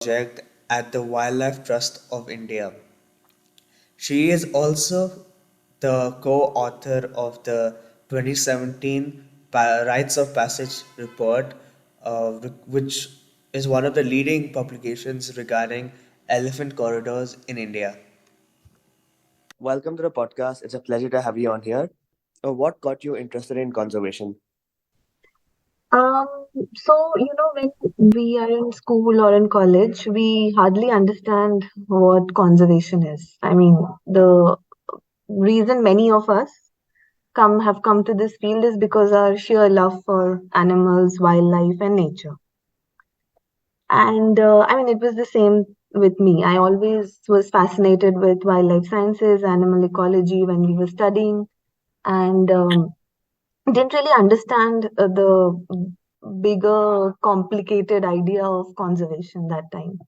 project at the Wildlife Trust of India. She is also the co-author of the 2017 Rites of Passage report, which is one of the leading publications regarding elephant corridors in India. Welcome to the podcast. It's a pleasure to have you on here. What got you interested in conservation? Um, when we are in school or in college, we hardly understand what conservation is. I mean, the reason many of us have come to this field is because our sheer love for animals, wildlife, and nature. And it was the same with me. I always was fascinated with wildlife sciences, animal ecology when we were studying, and didn't really understand the bigger, complicated idea of conservation that time.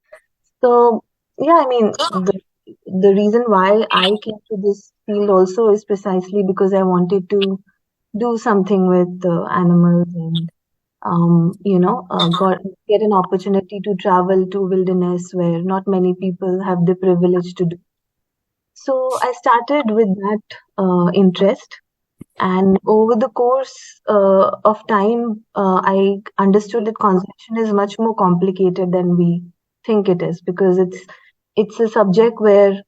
So, yeah, the reason why I came to this field also is precisely because I wanted to do something with animals and, get an opportunity to travel to wilderness where not many people have the privilege to do. So I started with that interest, and over the course of time, I understood that conservation is much more complicated than we think it is because it's a subject where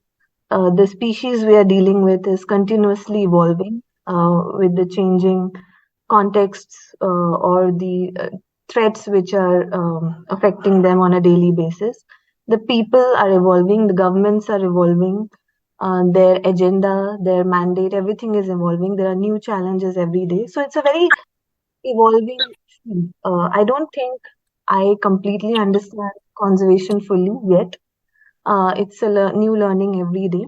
the species we are dealing with is continuously evolving with the changing contexts or the threats which are affecting them on a daily basis. The people are evolving, the governments are evolving, their agenda, their mandate, everything is evolving. There are new challenges every day. So it's a very evolving field. I don't think I completely understand conservation fully yet. It's a new learning every day.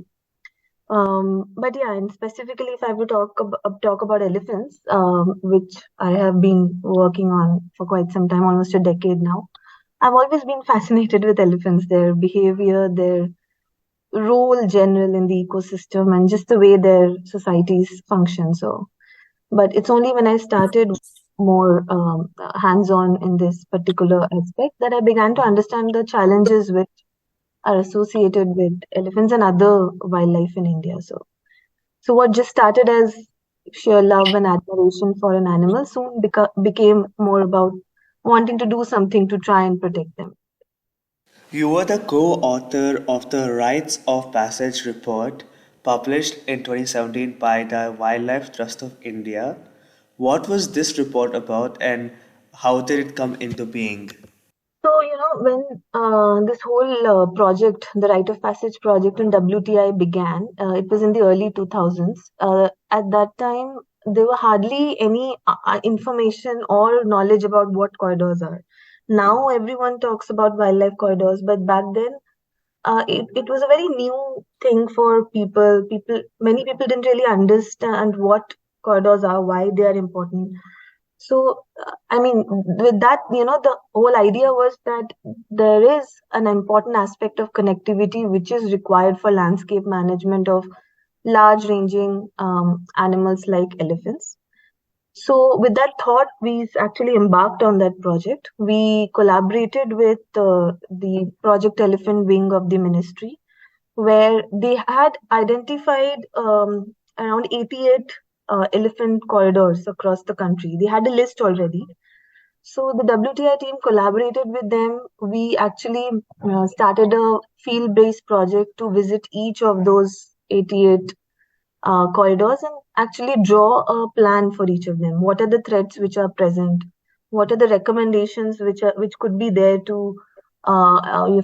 But yeah, and specifically, if I would talk about elephants, which I have been working on for quite some time, almost a decade now. I've always been fascinated with elephants, their behavior, their role general in the ecosystem, and just the way their societies function. So, but it's only when I started more hands-on in this particular aspect that I began to understand the challenges which are associated with elephants and other wildlife in India. So what just started as sheer love and admiration for an animal soon became more about wanting to do something to try and protect them. You were the co-author of the Rites of Passage report published in 2017 by the Wildlife Trust of India. What was this report about and how did it come into being? So, when this whole project, the Rite of Passage project in WTI began, it was in the early 2000s. At that time, there were hardly any information or knowledge about what corridors are. Now, everyone talks about wildlife corridors, but back then, it was a very new thing for people. Many people didn't really understand what corridors are, why they are important. So, with that, the whole idea was that there is an important aspect of connectivity which is required for landscape management of large ranging animals like elephants. So, with that thought, we actually embarked on that project. We collaborated with the Project Elephant wing of the ministry, where they had identified around 88 elephant corridors across the country. They had a list already. So the WTI team collaborated with them. We actually started a field-based project to visit each of those 88 corridors and actually draw a plan for each of them. What are the threats which are present? What are the recommendations which could be there to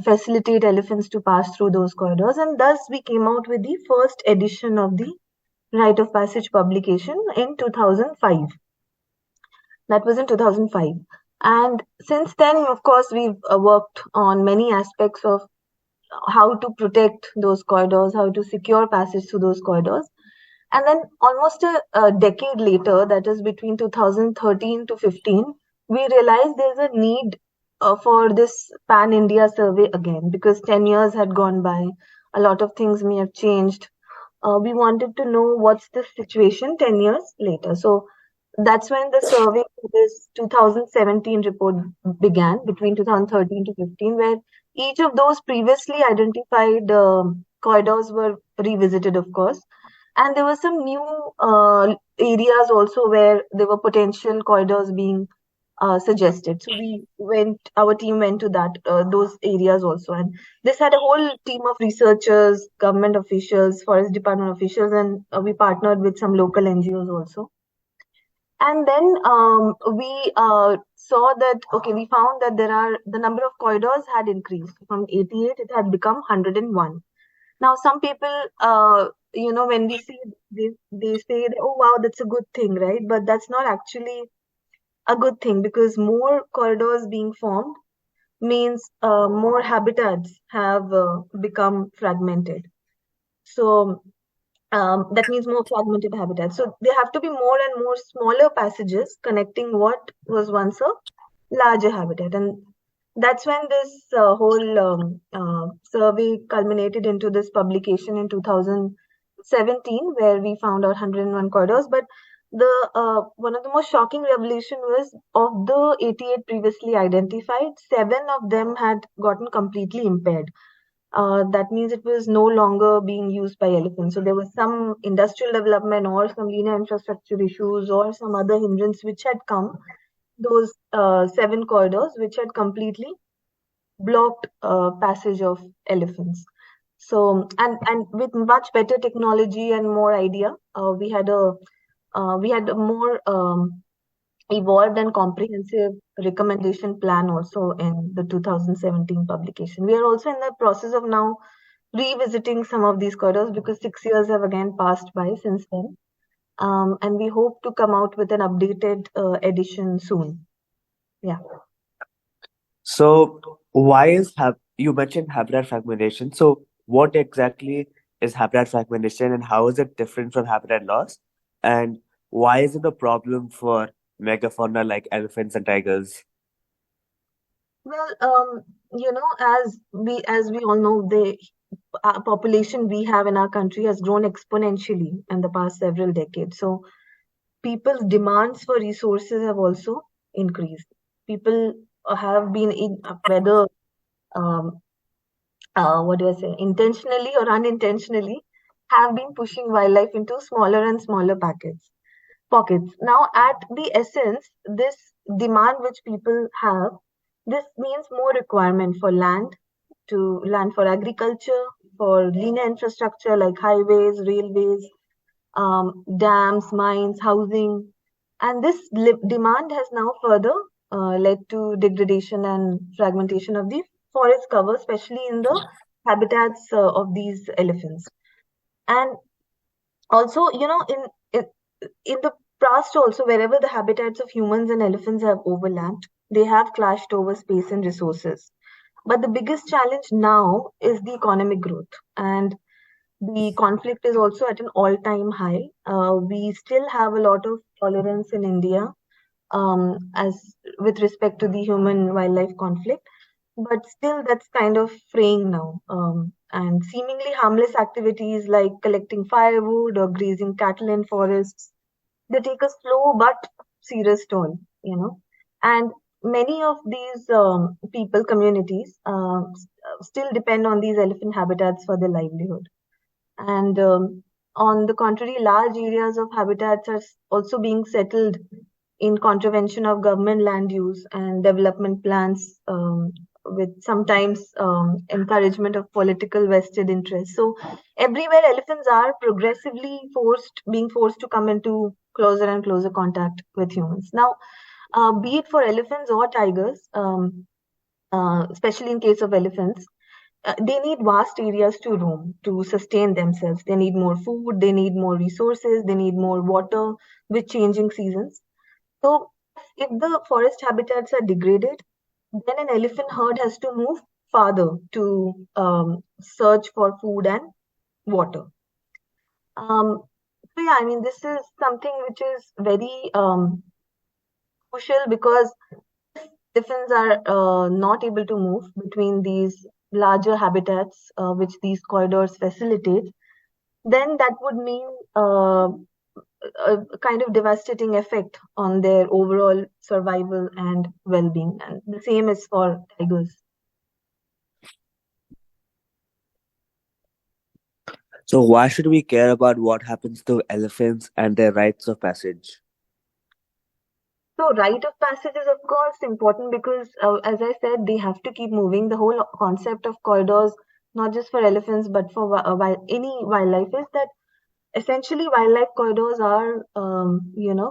facilitate elephants to pass through those corridors? And thus we came out with the first edition of the Rite of Passage publication in 2005. That was in 2005. And since then, of course, we've worked on many aspects of how to protect those corridors, how to secure passage through those corridors. And then almost a decade later, that is between 2013 to 15, we realized there's a need for this pan-India survey again because 10 years had gone by. A lot of things may have changed. We wanted to know what's the situation 10 years later. So that's when the survey for this 2017 report began between 2013 to 15, where Each of those previously identified corridors were revisited, of course, and there were some new areas also where there were potential corridors being suggested. So our team went to those areas also, and this had a whole team of researchers, government officials, forest department officials, and we partnered with some local NGOs also. And then we saw that, okay, we found that the number of corridors had increased from 88, it had become 101. Now, some people, when we see they say, that, oh, wow, that's a good thing, right? But that's not actually a good thing because more corridors being formed means more habitats have become fragmented. So that means more fragmented habitats. So there have to be more and more smaller passages connecting what was once a larger habitat. And that's when this whole survey culminated into this publication in 2017, where we found out 101 corridors. But the one of the most shocking revelation was of the 88 previously identified, 7 of them had gotten completely impaired. That means it was no longer being used by elephants. So there was some industrial development or some linear infrastructure issues or some other hindrance which had come, those 7 corridors which had completely blocked passage of elephants. So and with much better technology and more idea, we had a more evolved and comprehensive recommendation plan also in the 2017 publication. We are also in the process of now revisiting some of these corridors because 6 years have again passed by since then. And we hope to come out with an updated edition soon. Yeah. So why is you mentioned habitat fragmentation? So what exactly is habitat fragmentation and how is it different from habitat loss? And why is it a problem for megafauna like elephants and tigers? Well, as we all know, the population we have in our country has grown exponentially in the past several decades. So people's demands for resources have also increased. People have been whether um, what do I say, intentionally or unintentionally, have been pushing wildlife into smaller and smaller pockets. Now, at the essence, this demand which people have, this means more requirement for land for agriculture, for linear infrastructure like highways, railways, dams, mines, housing. And this demand has now further led to degradation and fragmentation of the forest cover, especially in the habitats of these elephants. And also, in the past also, wherever the habitats of humans and elephants have overlapped, they have clashed over space and resources. But the biggest challenge now is the economic growth. And the conflict is also at an all-time high. We still have a lot of tolerance in India as with respect to the human-wildlife conflict, but still that's kind of fraying now. And seemingly harmless activities like collecting firewood or grazing cattle in forests, they take a slow but serious toll, And many of these communities, still depend on these elephant habitats for their livelihood. And on the contrary, large areas of habitats are also being settled in contravention of government land use and development plans, with sometimes encouragement of political vested interests. So everywhere elephants are progressively being forced to come into closer and closer contact with humans. Now, be it for elephants or tigers, especially in case of elephants, they need vast areas to roam to sustain themselves. They need more food, they need more resources, they need more water with changing seasons. So, if the forest habitats are degraded, then an elephant herd has to move farther to search for food and water. So, yeah, I mean, this is something which is very crucial because elephants are not able to move between these larger habitats which these corridors facilitate, then that would mean a kind of devastating effect on their overall survival and well-being. And the same is for tigers. So, why should we care about what happens to elephants and their rites of passage? So, rite of passage is, of course, important because, as I said, they have to keep moving. The whole concept of corridors, not just for elephants but for any wildlife, is that essentially wildlife corridors are,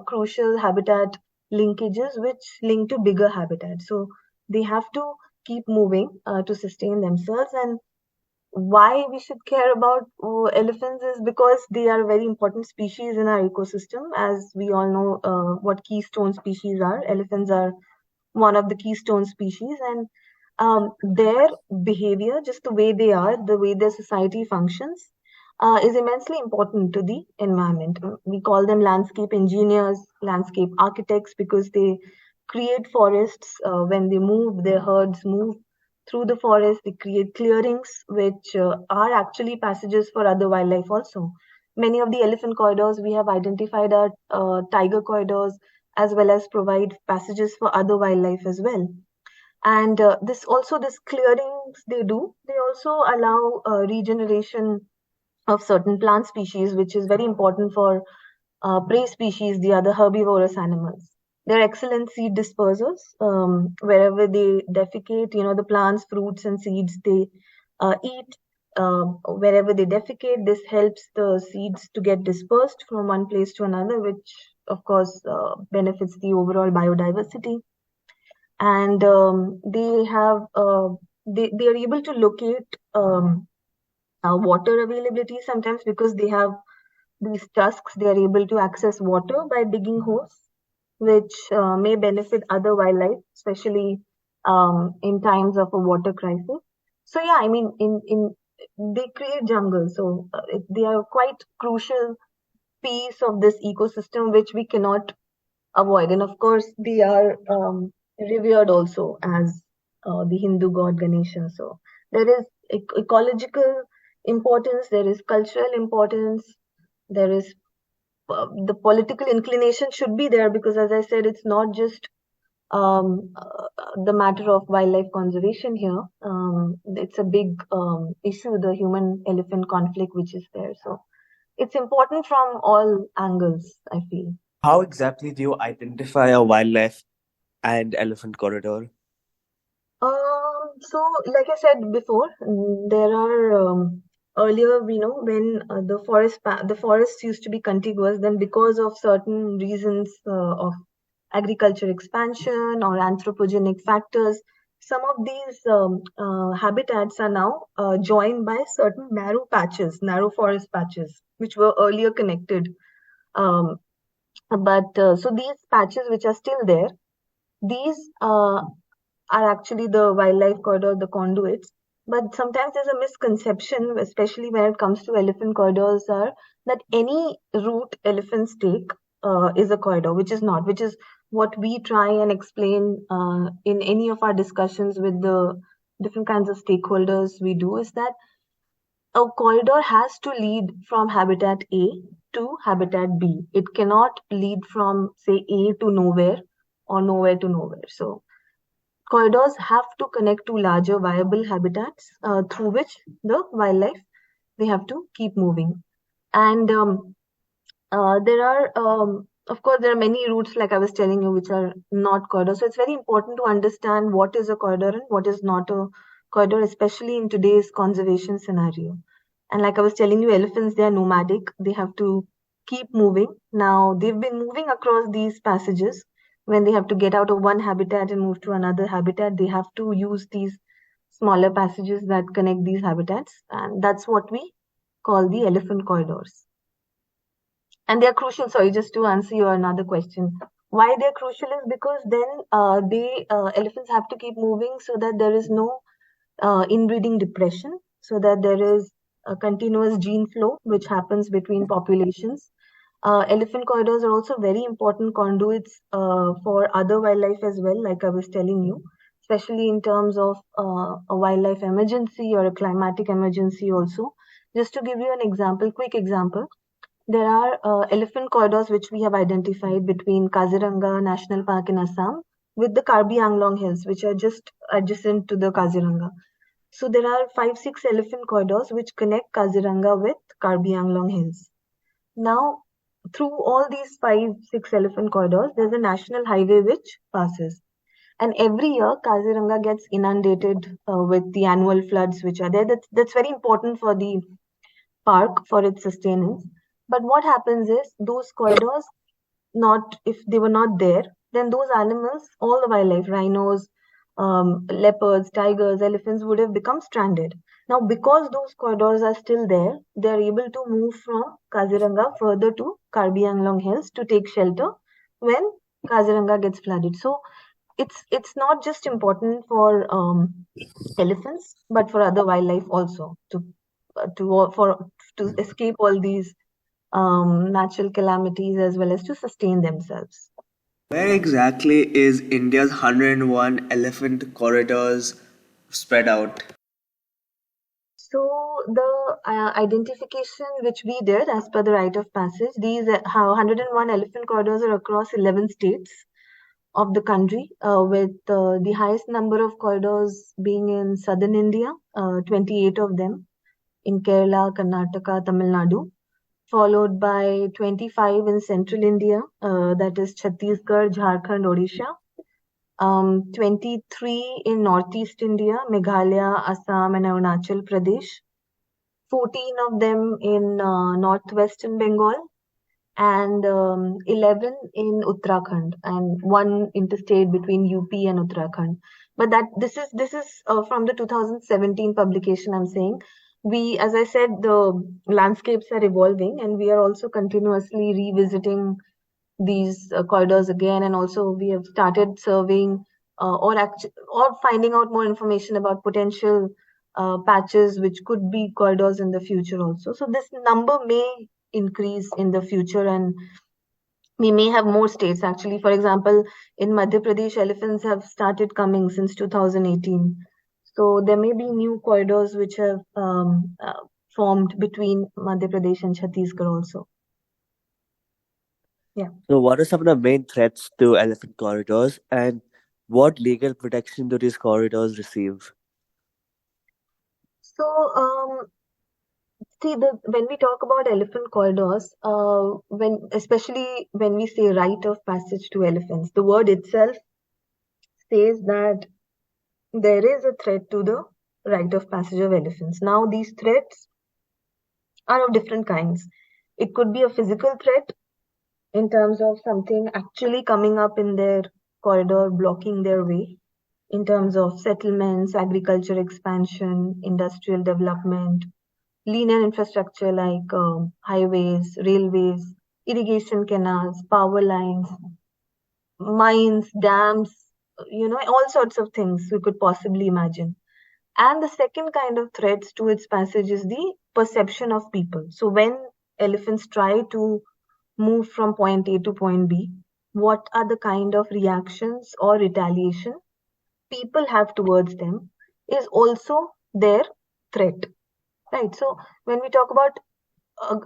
crucial habitat linkages which link to bigger habitats. So, they have to keep moving to sustain themselves. And why we should care about elephants is because they are a very important species in our ecosystem. As we all know, what keystone species are. Elephants are one of the keystone species, and their behavior, just the way they are, the way their society functions, is immensely important to the environment. We call them landscape engineers, landscape architects, because they create forests. When they move, their herds move through the forest. They create clearings, which are actually passages for other wildlife also. Many of the elephant corridors we have identified are tiger corridors, as well as provide passages for other wildlife as well. And this clearings they also allow regeneration of certain plant species, which is very important for prey species, the other herbivorous animals. They're excellent seed dispersers. Wherever they defecate, the plants, fruits, and seeds they eat. Wherever they defecate, this helps the seeds to get dispersed from one place to another, which of course benefits the overall biodiversity. And they are able to locate water availability sometimes because they have these tusks. They are able to access water by digging holes, which may benefit other wildlife, especially in times of a water crisis. So yeah, I mean, in they create jungles, so they are quite crucial piece of this ecosystem which we cannot avoid. And of course, they are revered also as the Hindu god Ganesha. So there is ecological importance, there is cultural importance, there is the political inclination should be there because, as I said, it's not just the matter of wildlife conservation here. It's a big issue, the human elephant conflict, which is there. So it's important from all angles, I feel. How exactly do you identify a wildlife and elephant corridor? So, like I said before, there are earlier, when the forests used to be contiguous, then because of certain reasons of agriculture expansion or anthropogenic factors, some of these habitats are now joined by certain narrow forest patches, which were earlier connected. Um, but so these patches which are still there, these are actually the wildlife corridor, the conduits. But sometimes there's a misconception, especially when it comes to elephant corridors, are that any route elephants take is a corridor, which is not, which is what we try and explain in any of our discussions with the different kinds of stakeholders we do, is that a corridor has to lead from habitat A to habitat B. It cannot lead from, say, A to nowhere or nowhere to nowhere. So corridors have to connect to larger viable habitats through which the wildlife they have to keep moving. And there are, of course, there are many routes, like I was telling you, which are not corridors. So it's very important to understand what is a corridor and what is not a corridor, especially in today's conservation scenario. And like I was telling you, elephants, they are nomadic. They have to keep moving. Now, they've been moving across these passages. When they have to get out of one habitat and move to another habitat, they have to use these smaller passages that connect these habitats. And that's what we call the elephant corridors. And they're crucial. Sorry, just to answer your another question. Why they're crucial is because then elephants have to keep moving so that there is no inbreeding depression, so that there is a continuous gene flow which happens between populations. Elephant corridors are also very important conduits for other wildlife as well, like I was telling you, especially in terms of a wildlife emergency or a climatic emergency also. Just to give you an example, quick example, there are elephant corridors which we have identified between Kaziranga National Park in Assam with the Karbi Anglong Hills, which are just adjacent to the Kaziranga. So there are 5-6 elephant corridors which connect Kaziranga with Karbi Anglong Hills. Now, through all these 5-6 elephant corridors, there's a national highway which passes. And every year, Kaziranga gets inundated with the annual floods which are there. That's very important for the park for its sustenance. But what happens is those corridors, not if they were not there, then those animals, all the wildlife, rhinos, leopards, tigers, elephants would have become stranded. Now, because those corridors are still there, they are able to move from Kaziranga further to Karbi Anglong Hills to take shelter when Kaziranga gets flooded. So it's not just important for elephants, but for other wildlife also to escape all these natural calamities as well as to sustain themselves. Where exactly is India's 101 elephant corridors spread out? So the identification which we did as per the rite of passage, these 101 elephant corridors are across 11 states of the country, with the highest number of corridors being in southern India, 28 of them, in Kerala, Karnataka, Tamil Nadu, followed by 25 in central India, that is Chhattisgarh, Jharkhand, Odisha, 23 in northeast India, Meghalaya, Assam, and Arunachal Pradesh, 14 of them in northwestern Bengal, and 11 in Uttarakhand, and one interstate between UP and Uttarakhand. But this is from the 2017 publication. I'm saying as I said, the landscapes are evolving, and we are also continuously revisiting these corridors again, and also we have started surveying or finding out more information about potential patches which could be corridors in the future also. So this number may increase in the future, and we may have more states actually. For example, in Madhya Pradesh, elephants have started coming since 2018. So there may be new corridors which have formed between Madhya Pradesh and Chhattisgarh also. Yeah. So, what are some of the main threats to elephant corridors, and what legal protection do these corridors receive? So, see, when we talk about elephant corridors, especially when we say rite of passage to elephants, the word itself says that there is a threat to the rite of passage of elephants. Now, these threats are of different kinds. It could be a physical threat in terms of something actually coming up in their corridor, blocking their way, in terms of settlements, agriculture expansion, industrial development, linear infrastructure like highways, railways, irrigation canals, power lines, mines, dams, all sorts of things we could possibly imagine. And the second kind of threats to its passage is the perception of people. So when elephants try to move from point A to point B, what are the kind of reactions or retaliation people have towards them is also their threat, right? So when we talk about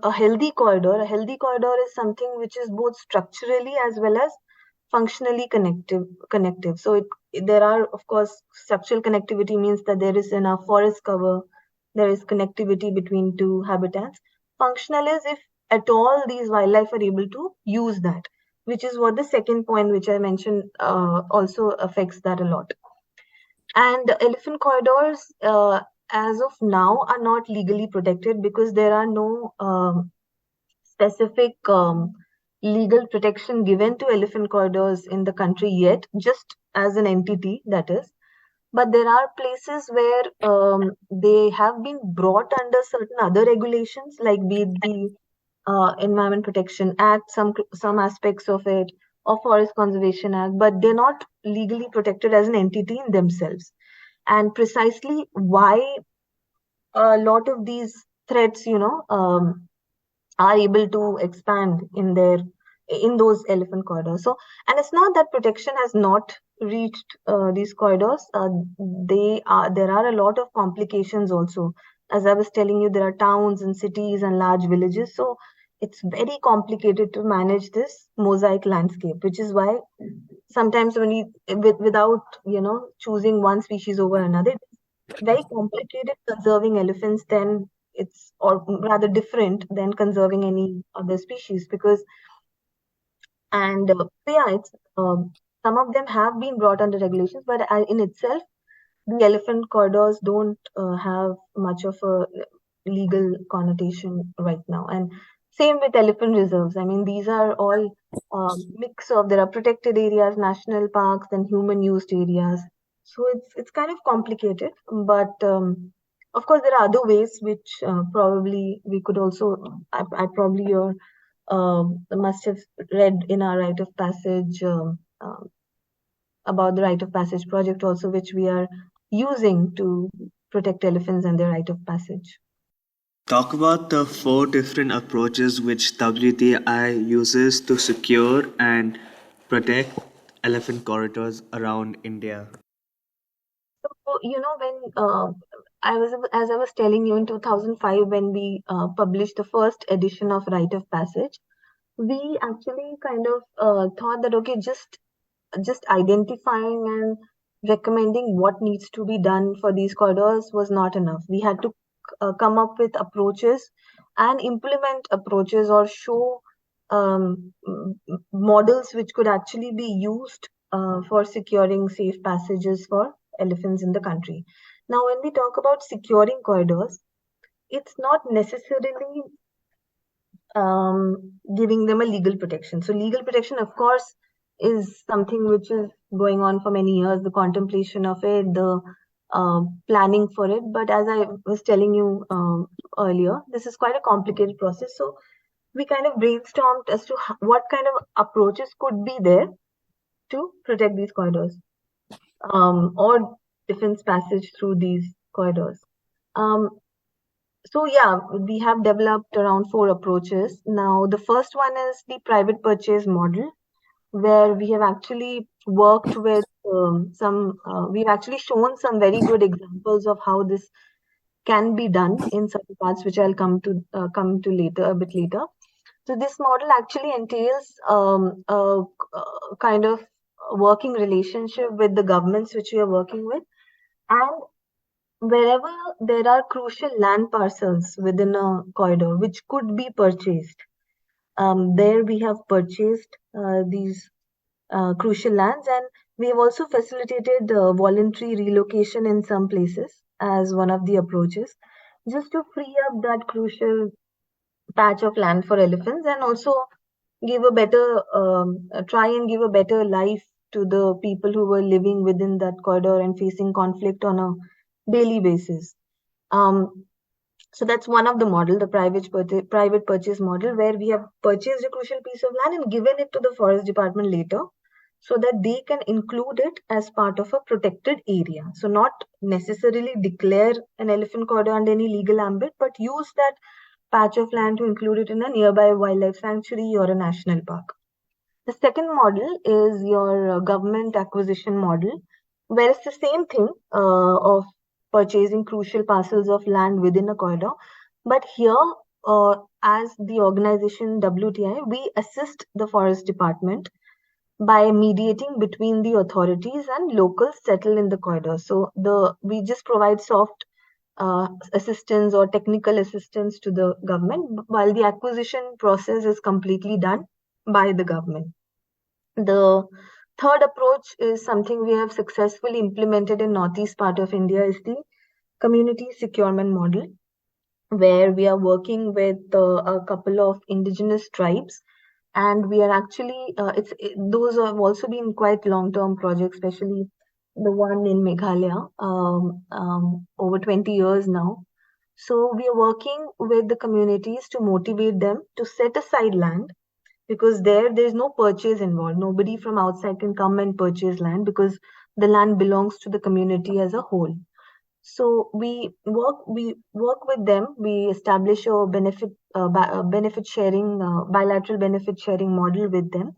a healthy corridor is something which is both structurally as well as functionally connective. So there are, of course, structural connectivity means that there is enough forest cover, there is connectivity between two habitats. Functional is if at all these wildlife are able to use that, which is what the second point which I mentioned also affects that a lot. And elephant corridors, as of now, are not legally protected because there are no specific legal protection given to elephant corridors in the country yet, just as an entity, that is. But there are places where they have been brought under certain other regulations, like be it the Environment Protection Act, some aspects of it, or Forest Conservation Act, but they're not legally protected as an entity in themselves. And precisely why a lot of these threats, are able to expand in those elephant corridors. So, and it's not that protection has not reached these corridors. There are a lot of complications also. As I was telling you, there are towns and cities and large villages. So it's very complicated to manage this mosaic landscape, which is why sometimes when without choosing one species over another, very complicated conserving elephants than it's, or rather different than conserving any other species, because and yeah, it's some of them have been brought under regulations, but in itself the elephant corridors don't have much of a legal connotation right now. And same with elephant reserves. I mean, these are all mix of, there are protected areas, national parks, and human used areas. So it's kind of complicated, but of course there are other ways which probably we could also. I probably must have read in our rite of passage. About the rite of passage project also, which we are using to protect elephants and their rite of passage. Talk about the four different approaches which WTI uses to secure and protect elephant corridors around India. So, when as I was telling you in 2005, when we published the first edition of Rite of Passage, we actually kind of thought that, okay, just identifying and recommending what needs to be done for these corridors was not enough. We had to come up with approaches and implement approaches, or show models which could actually be used for securing safe passages for elephants in the country. Now, when we talk about securing corridors, it's not necessarily giving them a legal protection. So legal protection, of course, is something which is going on for many years, the contemplation of it, the planning for it. But as I was telling you earlier, this is quite a complicated process. So we kind of brainstormed as to what kind of approaches could be there to protect these corridors, or defense passage through these corridors. Um, so yeah, we have developed around four approaches. Now, the first one is the private purchase model, where we have actually worked with we've actually shown some very good examples of how this can be done in certain parts, which I'll come to later, a bit later. So this model actually entails a kind of working relationship with the governments which we are working with, and wherever there are crucial land parcels within a corridor which could be purchased, there we have purchased these crucial lands, and we have also facilitated voluntary relocation in some places as one of the approaches, just to free up that crucial patch of land for elephants, and also give a better try and give a better life to the people who were living within that corridor and facing conflict on a daily basis. Um, so that's one of the model, the private purchase model, where we have purchased a crucial piece of land and given it to the forest department later, so that they can include it as part of a protected area. So not necessarily declare an elephant corridor under any legal ambit, but use that patch of land to include it in a nearby wildlife sanctuary or a national park. The second model is your government acquisition model, where it's the same thing of purchasing crucial parcels of land within a corridor. But here, as the organization WTI, we assist the forest department by mediating between the authorities and locals settled in the corridor. So we just provide soft assistance or technical assistance to the government, while the acquisition process is completely done by the government. The third approach is something we have successfully implemented in northeast part of India, is the community securement model, where we are working with a couple of indigenous tribes, and we are actually those have also been quite long-term projects, especially the one in Meghalaya, over 20 years now. So we are working with the communities to motivate them to set aside land, because there's no purchase involved. Nobody from outside can come and purchase land, because the land belongs to the community as a whole. So we work with them. We establish a benefit sharing, bilateral benefit sharing model with them,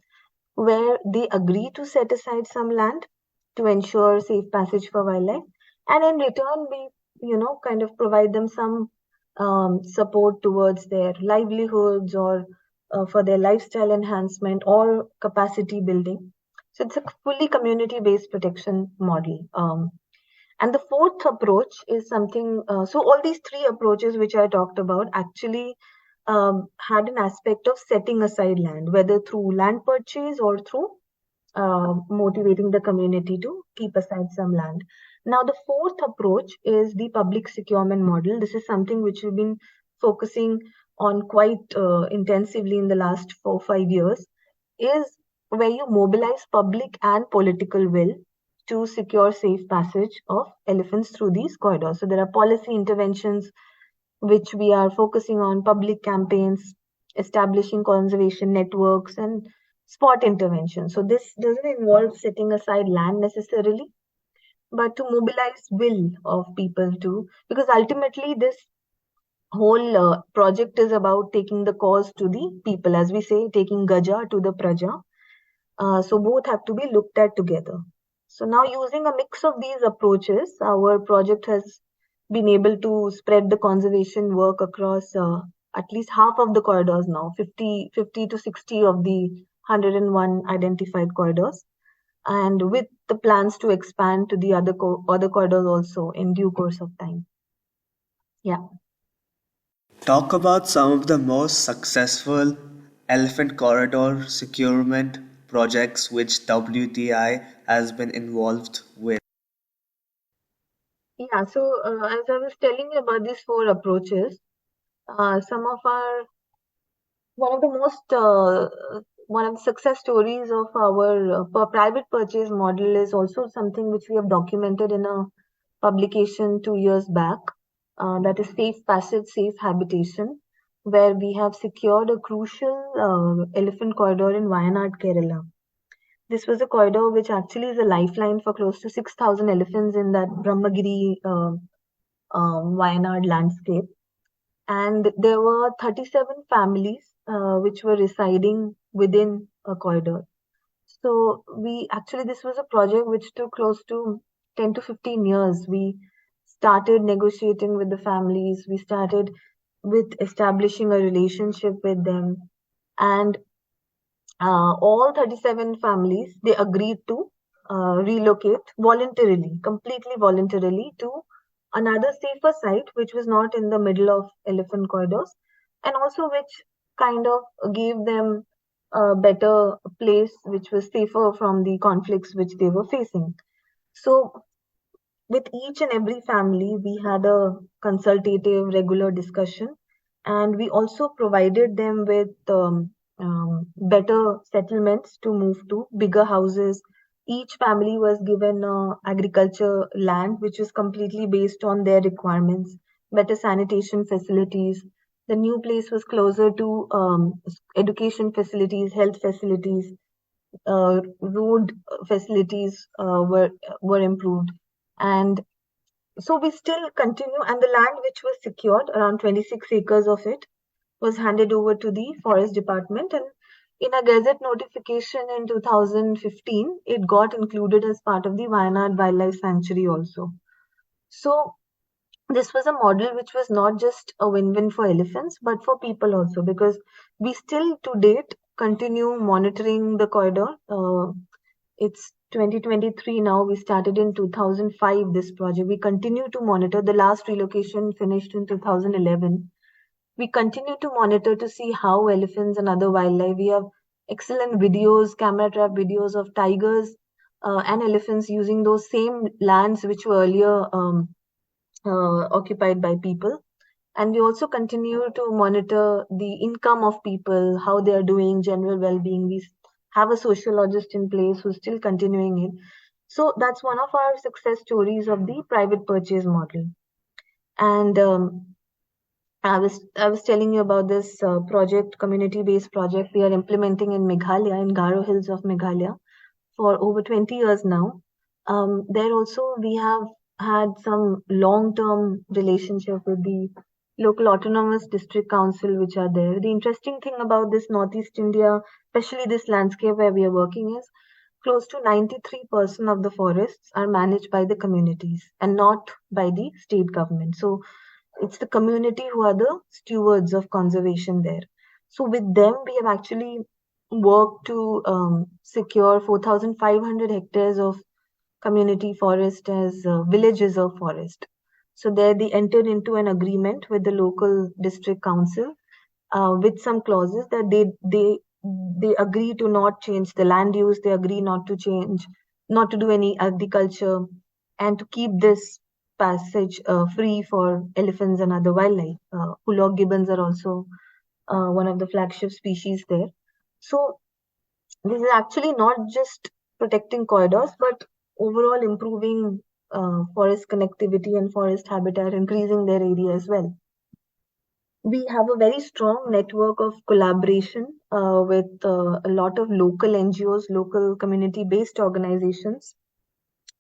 where they agree to set aside some land to ensure safe passage for wildlife, and in return we kind of provide them some support towards their livelihoods, or for their lifestyle enhancement or capacity building. So it's a fully community based protection model. And the fourth approach is something, so all these three approaches which I talked about actually had an aspect of setting aside land, whether through land purchase or through motivating the community to keep aside some land. Now, the fourth approach is the public securement model. This is something which we've been focusing on quite intensively in the last 4 or 5 years, is where you mobilize public and political will to secure safe passage of elephants through these corridors. So there are policy interventions which we are focusing on, public campaigns, establishing conservation networks, and spot intervention. So this doesn't involve setting aside land necessarily, but to mobilize will of people to, because ultimately this whole project is about taking the cause to the people, as we say, taking Gaja to the Praja. So both have to be looked at together. So now, using a mix of these approaches, our project has been able to spread the conservation work across at least half of the corridors now, 50 to 60 of the 101 identified corridors, and with the plans to expand to the other corridors also in due course of time. Yeah. Talk about some of the most successful elephant corridor securement projects which WTI has been involved with. Yeah, so as I was telling you about these four approaches, some of our one of the most one of the success stories of our private purchase model is also something which we have documented in a publication 2 years back. That is Safe Passage, Safe Habitation, where we have secured a crucial elephant corridor in Wayanad, Kerala. This was a corridor which actually is a lifeline for close to 6,000 elephants in that Brahmagiri Wayanad landscape. And there were 37 families which were residing within a corridor. So this was a project which took close to 10 to 15 years. We started negotiating with the families. We started with establishing a relationship with them. And all 37 families, they agreed to relocate voluntarily, completely voluntarily, to another safer site, which was not in the middle of elephant corridors, and also which kind of gave them a better place, which was safer from the conflicts which they were facing. So with each and every family, we had a consultative, regular discussion, and we also provided them with better settlements to move to, bigger houses. Each family was given agriculture land, which was completely based on their requirements, better sanitation facilities. The new place was closer to education facilities, health facilities, road facilities were improved, and so we still continue. And the land which was secured, around 26 acres of it, was handed over to the forest department, and in a gazette notification in 2015, it got included as part of the Wayanad Wildlife Sanctuary also. So this was a model which was not just a win-win for elephants, but for people also, because we still to date continue monitoring the corridor. It's 2023 now. We started in 2005 this project. We continue to monitor. The last relocation finished in 2011. We continue to monitor to see how elephants and other wildlife. We have excellent videos, camera trap videos of tigers and elephants using those same lands which were earlier occupied by people. And we also continue to monitor the income of people, how they are doing, general well-being. We have a sociologist in place who's still continuing it. So that's one of our success stories of the private purchase model. And I was telling you about this project, community-based project we are implementing in Meghalaya, in Garo Hills of Meghalaya, for over 20 years now. There also we have had some long-term relationship with the local autonomous district council which are there. The interesting thing about this Northeast India, especially this landscape where we are working, is close to 93% of the forests are managed by the communities and not by the state government. So it's the community who are the stewards of conservation there. So with them, we have actually worked to secure 4,500 hectares of community forest as village reserve forest. So there they entered into an agreement with the local district council with some clauses that they agree to not change the land use, they agree not to do any agriculture, and to keep this passage free for elephants and other wildlife. Hulok gibbons are also one of the flagship species there. So this is actually not just protecting corridors, but overall improving forest connectivity and forest habitat, increasing their area as well. We have a very strong network of collaboration with a lot of local NGOs, local community-based organizations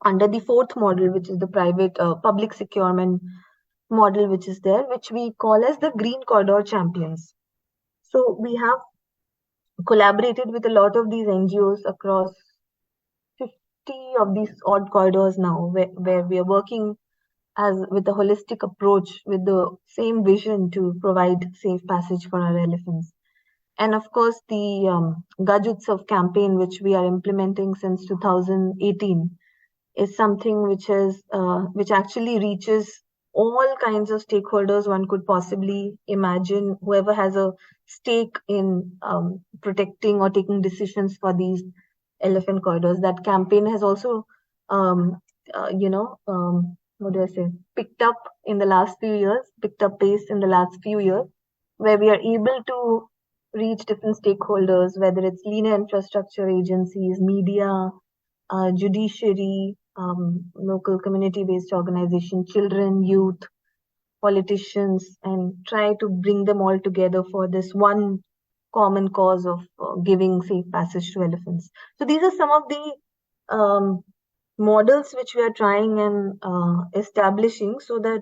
under the fourth model, which is the private public securement model, which is there, which we call as the Green Corridor Champions. So we have collaborated with a lot of these NGOs across 50 of these odd corridors now, where we are working as with a holistic approach with the same vision to provide safe passage for our elephants. And of course, the Gaj Utsav campaign, which we are implementing since 2018, is something which actually reaches all kinds of stakeholders one could possibly imagine, whoever has a stake in protecting or taking decisions for these elephant corridors. That campaign has also, what do I say, picked up in the last few years, picked up pace in the last few years, where we are able to reach different stakeholders, whether it's linear infrastructure agencies, media, judiciary, local community-based organization, children, youth, politicians, and try to bring them all together for this one common cause of giving safe passage to elephants. So these are some of the models which we are trying and establishing so that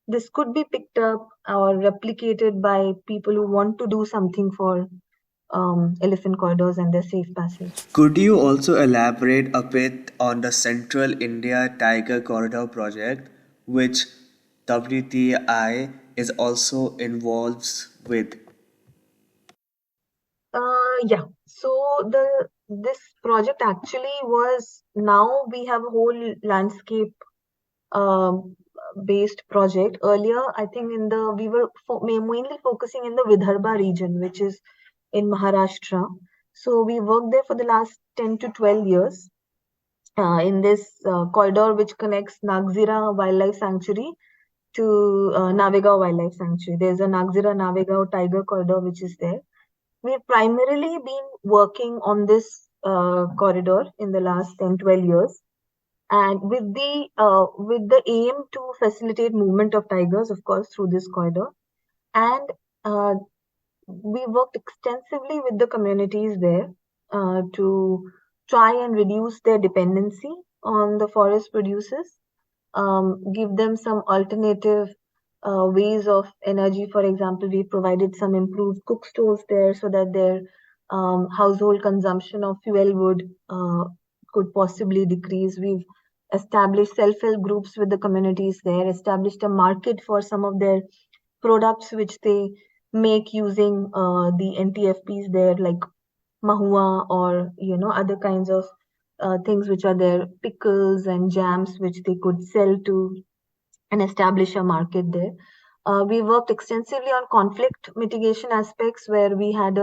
this could be picked up or replicated by people who want to do something for elephant corridors and their safe passage. Could you also elaborate a bit on the Central India Tiger Corridor project, which WTI is also involved with? Yeah. So this project actually was, now we have a whole landscape based project. Earlier, I think we were mainly focusing in the Vidarbha region, which is in Maharashtra. So we worked there for the last 10 to 12 years in this corridor which connects Nagzira Wildlife Sanctuary to Navegaon Wildlife Sanctuary. There's a Nagzira Navegaon Tiger Corridor which is there. We've primarily been working on this corridor in the last 10-12 years, and with the aim to facilitate movement of tigers, of course, through this corridor. And we worked extensively with the communities there to try and reduce their dependency on the forest producers, give them some alternative ways of energy. For example, we provided some improved cook stoves there so that their household consumption of fuel wood could possibly decrease. We've established self-help groups with the communities there, established a market for some of their products which they make using the NTFPs there, like mahua or other kinds of things which are there, pickles and jams which they could sell to and establish a market there. We worked extensively on conflict mitigation aspects where we had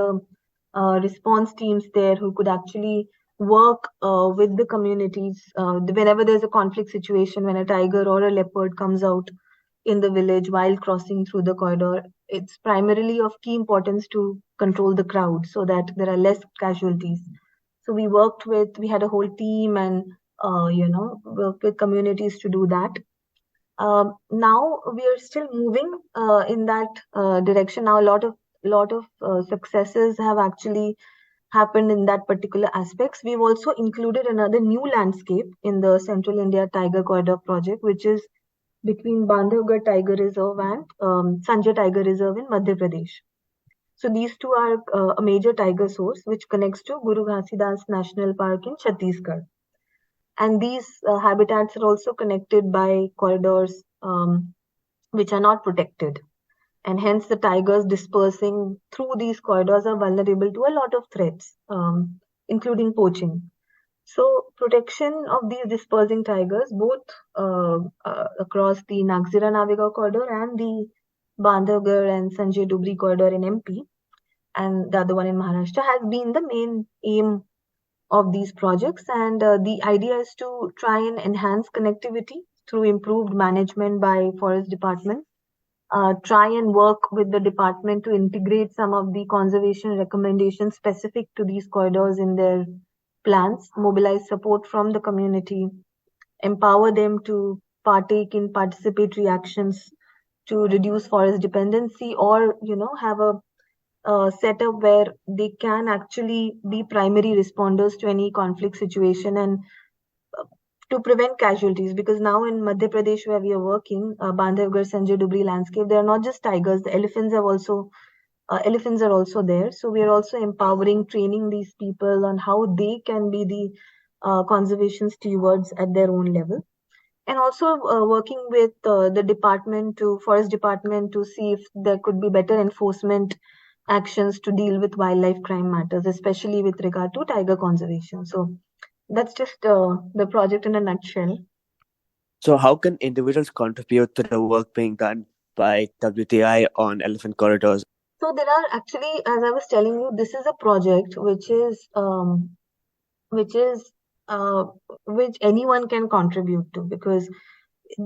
response teams there who could actually work with the communities whenever there's a conflict situation, when a tiger or a leopard comes out in the village while crossing through the corridor. It's primarily of key importance to control the crowd so that there are less casualties. So we had a whole team and worked with communities to do that. Now we are still moving in that direction. Now a lot of successes have actually happened in that particular aspects. We've also included another new landscape in the Central India Tiger Corridor project, which is between Bandhavgarh Tiger Reserve and Sanjay Tiger Reserve in Madhya Pradesh. So these two are a major tiger source which connects to Guru Ghansidas National Park in Chhattisgarh. And these habitats are also connected by corridors which are not protected. And hence the tigers dispersing through these corridors are vulnerable to a lot of threats, including poaching. So protection of these dispersing tigers, both across the Naxira Naviga corridor and the Bandhavgarh and Sanjay Dubri corridor in MP, and the other one in Maharashtra, has been the main aim of these projects. And the idea is to try and enhance connectivity through improved management by forest department. Try and work with the department to integrate some of the conservation recommendations specific to these corridors in their plans, mobilize support from the community, empower them to partake in participatory actions to reduce forest dependency, or have a setup where they can actually be primary responders to any conflict situation, and to prevent casualties. Because now in Madhya Pradesh, where we are working, Bandhavgarh, Sanjay Dubri landscape, they are not just tigers. The elephants are also there. So we are also empowering, training these people on how they can be the conservation stewards at their own level, and also working with the forest department, to see if there could be better enforcement actions to deal with wildlife crime matters, especially with regard to tiger conservation. So that's just the project in a nutshell. So, how can individuals contribute to the work being done by WTI on elephant corridors? So there are actually, as I was telling you, this is a project which is uh, which anyone can contribute to, because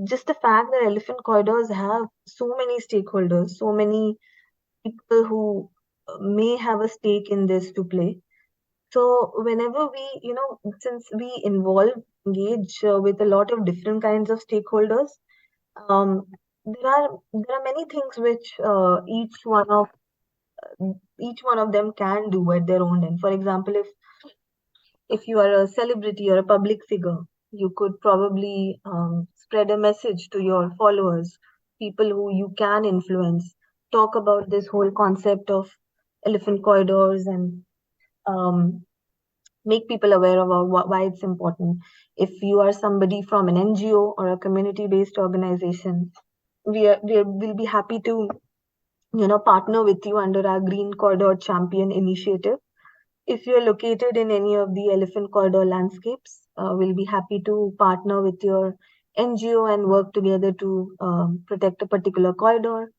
just the fact that elephant corridors have so many stakeholders, so many people who may have a stake in this to play. So whenever we, since we engage with a lot of different kinds of stakeholders, um, there are many things which each one of them can do at their own end. For example, if you are a celebrity or a public figure, you could probably spread a message to your followers, people who you can influence, talk about this whole concept of elephant corridors, and um, make people aware of why it's important. If you are somebody from an NGO or a community-based organization, we'll be happy to partner with you under our Green Corridor Champion initiative. If you're located in any of the elephant corridor landscapes, we'll be happy to partner with your NGO and work together to protect a particular corridor.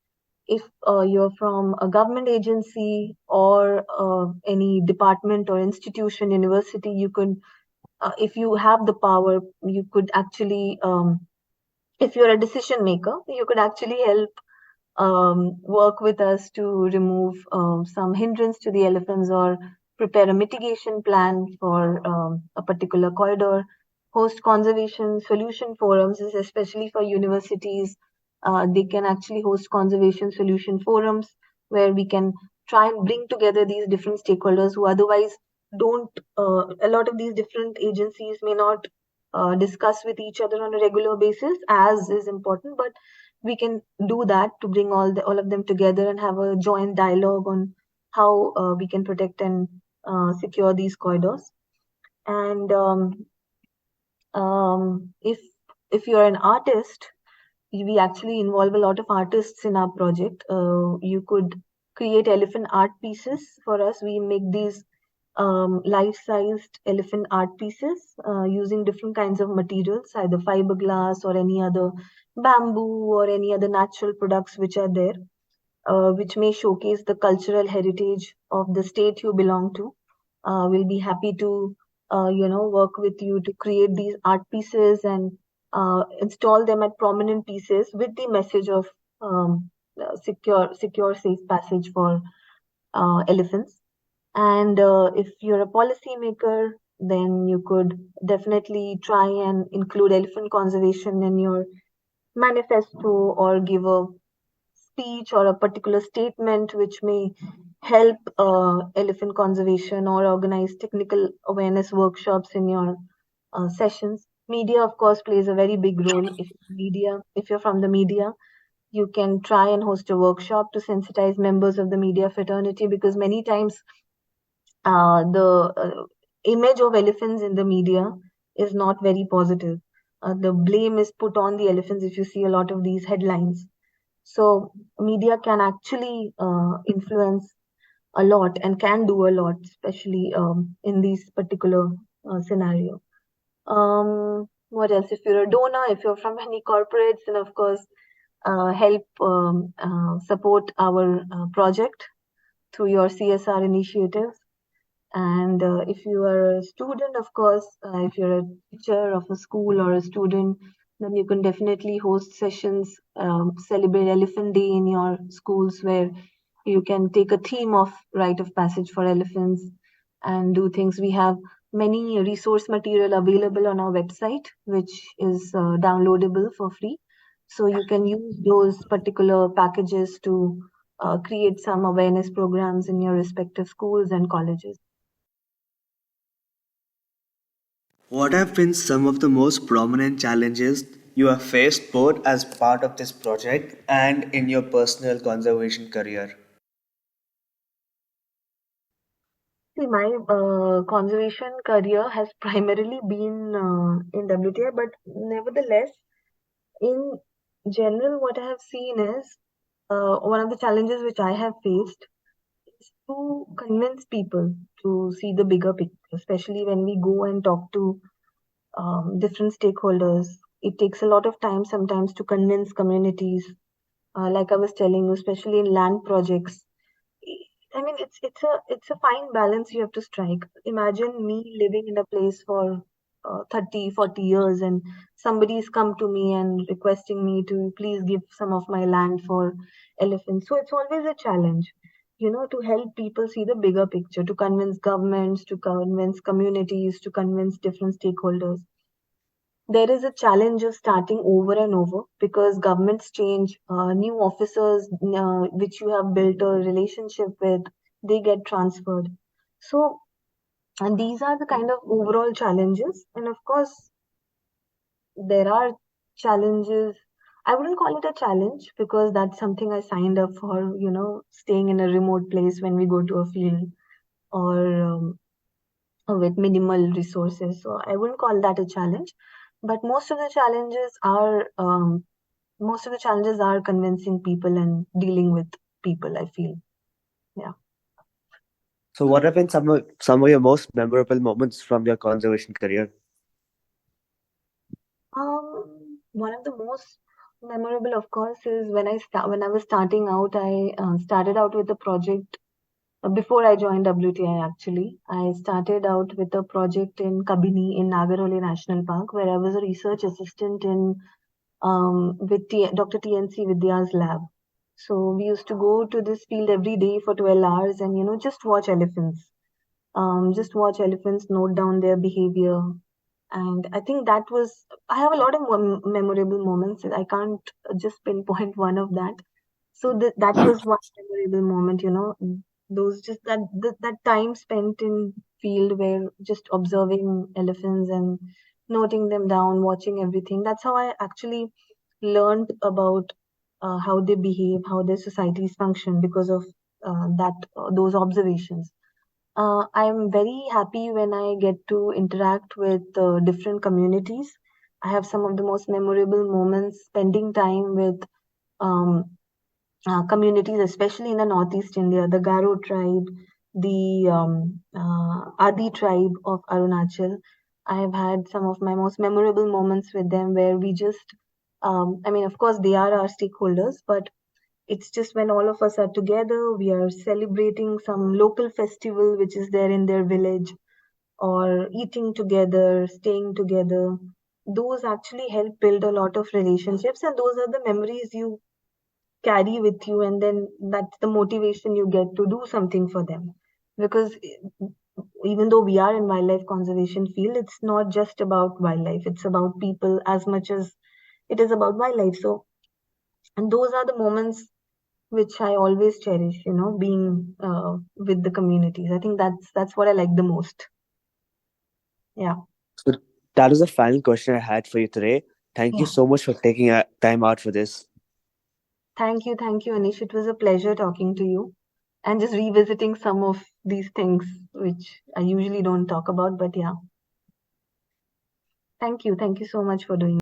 If you're from a government agency or any department or institution, university, you could, if you have the power, you could actually, if you're a decision maker, you could actually help work with us to remove some hindrance to the elephants, or prepare a mitigation plan for a particular corridor, host conservation solution forums, especially for universities. They can actually host conservation solution forums where we can try and bring together these different stakeholders who otherwise don't, a lot of these different agencies may not discuss with each other on a regular basis, as is important, but we can do that to bring all of them together and have a joint dialogue on how we can protect and secure these corridors. And if you're an artist, we actually involve a lot of artists in our project. You could create elephant art pieces for us. We make these life-sized elephant art pieces using different kinds of materials, either fiberglass or any other bamboo or any other natural products which are there, which may showcase the cultural heritage of the state you belong to. We'll be happy to, work with you to create these art pieces and install them at prominent pieces with the message of secure, safe passage for elephants. And if you're a policymaker, then you could definitely try and include elephant conservation in your manifesto, or give a speech or a particular statement which may help elephant conservation, or organize technical awareness workshops in your sessions. Media, of course, plays a very big role. If you're from the media, you can try and host a workshop to sensitize members of the media fraternity, because many times the image of elephants in the media is not very positive. The blame is put on the elephants if you see a lot of these headlines. So media can actually influence a lot and can do a lot, especially in these particular scenario. What else? If you're a donor, if you're from any corporates, then of course help support our project through your CSR initiatives. And if you are a student, of course, if you're a teacher of a school or a student, then you can definitely host sessions, celebrate Elephant Day in your schools where you can take a theme of rite of passage for elephants and do things. We have many resource material available on our website, which is downloadable for free. So you can use those particular packages to create some awareness programs in your respective schools and colleges. What have been some of the most prominent challenges you have faced both as part of this project and in your personal conservation career? See, my conservation career has primarily been in WTI, but nevertheless, in general, what I have seen is one of the challenges which I have faced is to convince people to see the bigger picture, especially when we go and talk to different stakeholders. It takes a lot of time sometimes to convince communities, like I was telling you, especially in land projects. I mean, it's a fine balance you have to strike. Imagine me living in a place for 30, 40 years, and somebody's come to me and requesting me to please give some of my land for elephants. So it's always a challenge, to help people see the bigger picture, to convince governments, to convince communities, to convince different stakeholders. There is a challenge of starting over and over because governments change, new officers which you have built a relationship with, they get transferred. So, and these are the kind of overall challenges. And of course, there are challenges. I wouldn't call it a challenge because that's something I signed up for, staying in a remote place when we go to a field or with minimal resources. So I wouldn't call that a challenge. But most of the challenges are convincing people and dealing with people, I feel. Yeah. So, what have been some of your most memorable moments from your conservation career? One of the most memorable, of course, is when I was starting out. I started out with a project before I joined WTI. Actually, I started out with a project in Kabini in Nagarhole National Park, where I was a research assistant in with Dr. TNC Vidya's lab. So we used to go to this field every day for 12 hours and just watch elephants. Just watch elephants, note down their behavior, and I think that was, I have a lot of memorable moments. I can't just pinpoint one of that. So that was one memorable moment, those just that time spent in field where just observing elephants and noting them down, watching everything. That's how I actually learned about how they behave, how their societies function because of those observations. I'm very happy when I get to interact with different communities. I have some of the most memorable moments spending time with um, communities, especially in the Northeast India, the Garo tribe, the Adi tribe of Arunachal. I have had some of my most memorable moments with them where we just, I mean, of course, they are our stakeholders, but it's just when all of us are together, we are celebrating some local festival which is there in their village, or eating together, staying together. Those actually help build a lot of relationships, and those are the memories you carry with you, and then that's the motivation you get to do something for them. Because even though we are in wildlife conservation field, it's not just about wildlife, it's about people as much as it is about wildlife. So, and those are the moments which I always cherish, being with the communities. I think that's what I like the most. Yeah. So, that is the final question I had for you today. Thank you Yeah. so much for taking time out for this. Thank you, Anish. It was a pleasure talking to you and just revisiting some of these things which I usually don't talk about, but yeah. Thank you so much for doing